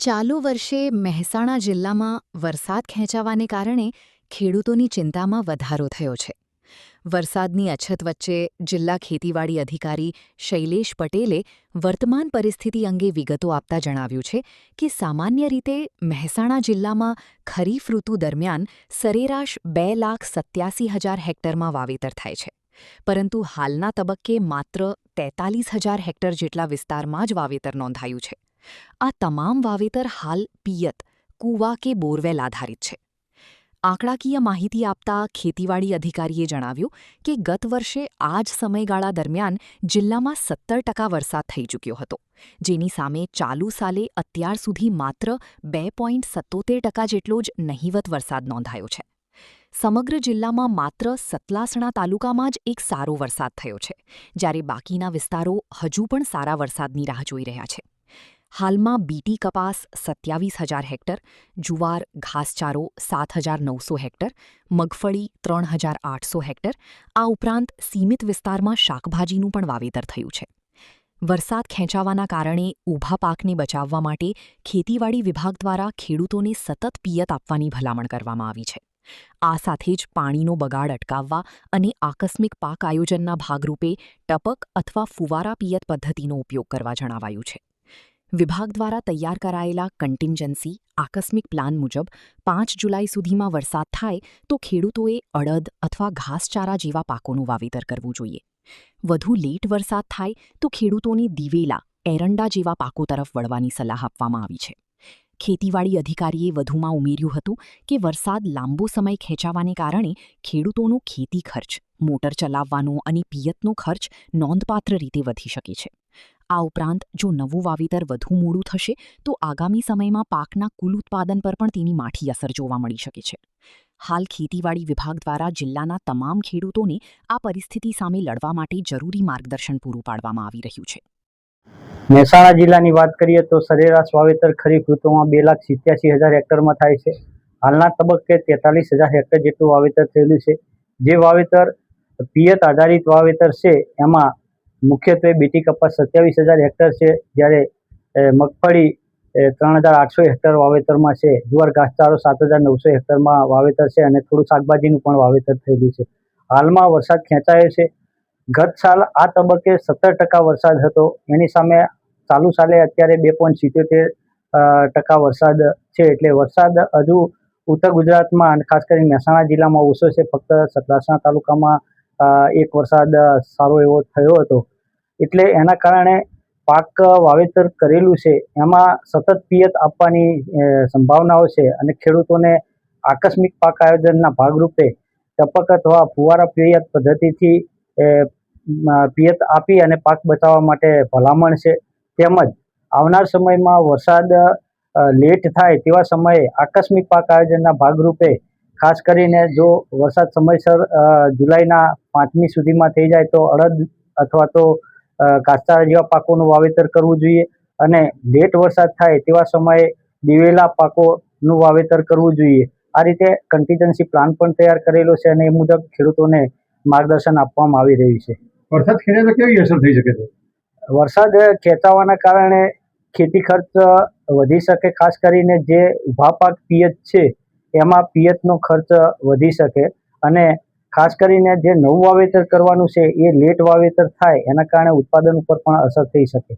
ચાલુ વર્ષે મહેસાણા જિલ્લામાં વરસાદ ખેંચાવાને કારણે ખેડૂતોની ચિંતામાં વધારો થયો છે. વરસાદની અછત વચ્ચે જિલ્લા ખેતીવાડી અધિકારી શૈલેષ પટેલે વર્તમાન પરિસ્થિતિ અંગે વિગતો આપતા જણાવ્યું છે કે સામાન્ય રીતે મહેસાણા જિલ્લામાં ખરીફ ઋતુ દરમિયાન સરેરાશ 2,87,000 હેક્ટરમાં વાવેતર થાય છે. પરંતુ હાલના તબક્કે માત્ર 43,000 હેક્ટર જેટલા વિસ્તારમાં જ વાવેતર નોંધાયું છે. આ તમામ વાવેતર હાલ પિયત, કૂવા કે બોરવેલ આધારિત છે. આંકડાકીય માહિતી આપતા ખેતીવાડી અધિકારીએ જણાવ્યું કે ગત વર્ષે આ જ સમયગાળા દરમિયાન જિલ્લામાં 17% વરસાદ થઈ ચૂક્યો હતો, જેની સામે ચાલુ સાલે અત્યાર સુધી માત્ર 2.77% જેટલો જ નહિવત વરસાદ નોંધાયો છે. સમગ્ર જિલ્લામાં માત્ર સતલાસણા તાલુકામાં જ એક સારો વરસાદ થયો છે, જ્યારે બાકીના વિસ્તારો હજુ પણ સારા વરસાદની રાહ જોઈ રહ્યા છે. હાલમાં બીટી કપાસ 27,000 હેક્ટર, જુવાર ઘાસચારો 7,900 હેક્ટર, મગફળી 3,800 હેક્ટર, આ ઉપરાંત સીમિત વિસ્તારમાં શાકભાજીનું પણ વાવેતર થયું છે. વરસાદ ખેંચાવાના કારણે ઊભા પાકને બચાવવા માટે ખેતીવાડી વિભાગ દ્વારા ખેડૂતોને સતત પિયત આપવાની ભલામણ કરવામાં આવી છે. આ સાથે જ પાણીનો બગાડ અટકાવવા અને આકસ્મિક પાક આયોજનના ભાગરૂપે ટપક અથવા ફુવારા પિયત પદ્ધતિનો ઉપયોગ કરવા જણાવાયું છે. વિભાગ દ્વારા તૈયાર કરાયેલા કન્ટિન્જન્સી આકસ્મિક પ્લાન મુજબ 5 જુલાઈ સુધીમાં વરસાદ થાય તો ખેડૂતોએ અડદ અથવા ઘાસચારા જેવા પાકોનું વાવેતર કરવું જોઈએ. વધુ લેટ વરસાદ થાય તો ખેડૂતોને દિવેલા, એરંડા જેવા પાકો તરફ વળવાની સલાહ આપવામાં આવી છે. ખેતીવાડી અધિકારીએ વધુમાં ઉમેર્યું હતું કે વરસાદ લાંબો સમય ખેંચાવાને કારણે ખેડૂતોનો ખેતી ખર્ચ, મોટર ચલાવવાનો અને પિયતનો ખર્ચ નોંધપાત્ર રીતે વધી શકે છે. આ ઉપરાંત જો નવું વાવેતર વધુ મોડું થશે તો આગામી સમયમાં પાકના કુલ ઉત્પાદન પર પણ તેની માઠી અસર જોવા મળી શકે છે. હાલ ખેતીવાડી વિભાગ દ્વારા જિલ્લાના તમામ ખેડૂતોને આ પરિસ્થિતિ સામે લડવા માટે જરૂરી માર્ગદર્શન પૂરું પાડવામાં આવી રહ્યું છે. મહેસાણા જિલ્લાની વાત કરીએ તો સરેરાશ વાવેતર ખરીફ ઋતુમાં 2,87,000 હેક્ટરમાં થાય છે. હાલના તબક્કે 43,000 હેક્ટર જેટલું વાવેતર થયેલું છે. જે વાવેતર પિયત આધારિત વાવેતર છે એમાં મુખ્યત્વે બીટી કપાસ 27,000 હેક્ટર છે, જ્યારે મગફળી 3,800 હેક્ટર વાવેતરમાં છે, જુવાર ઘાસચારો 7,900 હેક્ટરમાં વાવેતર છે અને થોડું શાકભાજીનું પણ વાવેતર થયેલું છે. હાલમાં વરસાદ ખેંચાયો છે. ગત સાલ આ તબક્કે 17% વરસાદ હતો, એની સામે ચાલુ સાલે અત્યારે 2.77% વરસાદ છે. એટલે વરસાદ હજુ ઉત્તર ગુજરાતમાં અને ખાસ કરીને મહેસાણા જિલ્લામાં ઓછો છે. ફક્ત સતલાસણા તાલુકામાં એક વરસાદ સારો એવો થયો હતો. એટલે એના કારણે પાક વાવેતર કરેલું છે એમાં સતત પિયત આપવાની સંભાવનાઓ છે અને ખેડૂતોને આકસ્મિક પાક આયોજનના ભાગરૂપે ટપક અથવા ફુવારા પિયત પદ્ધતિથી પિયત આપી અને પાક બચાવવા માટે ભલામણ છે. તેમજ આવનાર સમયમાં વરસાદ લેટ થાય તેવા સમયે આકસ્મિક પાક આયોજનના ભાગરૂપે ખાસ કરીને જો વરસાદ સમયસર જુલાઈના 5મી સુધીમાં થઈ જાય તો અડદ અથવા તો ઘાસચારા જેવા પાકોનું વાવેતર કરવું જોઈએ અને લેટ વરસાદ થાય તેવા સમયે દિવેલા પાકોનું વાવેતર કરવું જોઈએ. આ રીતે કન્ટિન્જન્સી પ્લાન પણ તૈયાર કરેલો છે અને એ મુજબ ખેડૂતોને માર્ગદર્શન આપવામાં આવી રહ્યું છે. વરસાદ ખેંચાય તો કેવી અસર થઈ શકે છે? વરસાદ ખેંચાવાના કારણે ખેતી ખર્ચ વધી શકે. ખાસ કરીને જે ઊભા પાક પિયત છે એમાં પિયતનો ખર્ચ વધી શકે અને ખાસ કરીને જે નવું વાવેતર કરવાનું છે એ લેટ વાવેતર થાય એના કારણે ઉત્પાદન ઉપર પણ અસર થઈ શકે.